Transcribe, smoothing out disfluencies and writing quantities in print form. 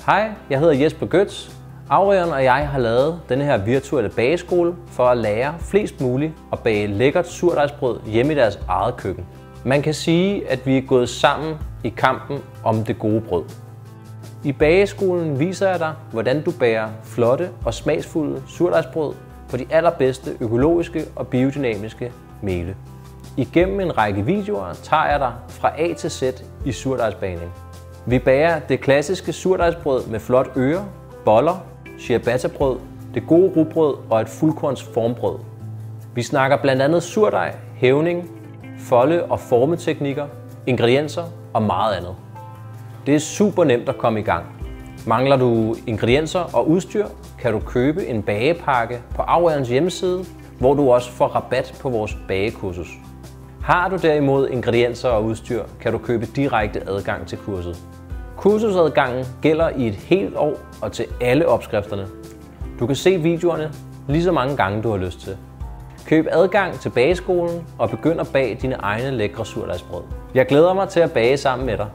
Hej, jeg hedder Jesper Götz. Aurion og jeg har lavet denne her virtuelle bageskole for at lære flest muligt at bage lækkert surdejsbrød hjemme i deres eget køkken. Man kan sige, at vi er gået sammen i kampen om det gode brød. I bageskolen viser jeg dig, hvordan du bager flotte og smagsfulde surdejsbrød på de allerbedste økologiske og biodynamiske mele. Igennem en række videoer tager jeg dig fra A til Z i surdejsbagning. Vi bager det klassiske surdejsbrød med flot øre, boller, ciabattabrød, det gode rugbrød og et fuldkorns formbrød. Vi snakker blandt andet surdej, hævning, folde- og formeteknikker, ingredienser og meget andet. Det er super nemt at komme i gang. Mangler du ingredienser og udstyr, kan du købe en bagepakke på Aurions hjemmeside, hvor du også får rabat på vores bagekursus. Har du derimod ingredienser og udstyr, kan du købe direkte adgang til kurset. Kursusadgangen gælder i et helt år og til alle opskrifterne. Du kan se videoerne lige så mange gange du har lyst til. Køb adgang til bageskolen og begynd at bage dine egne lækre surdejsbrød. Jeg glæder mig til at bage sammen med dig.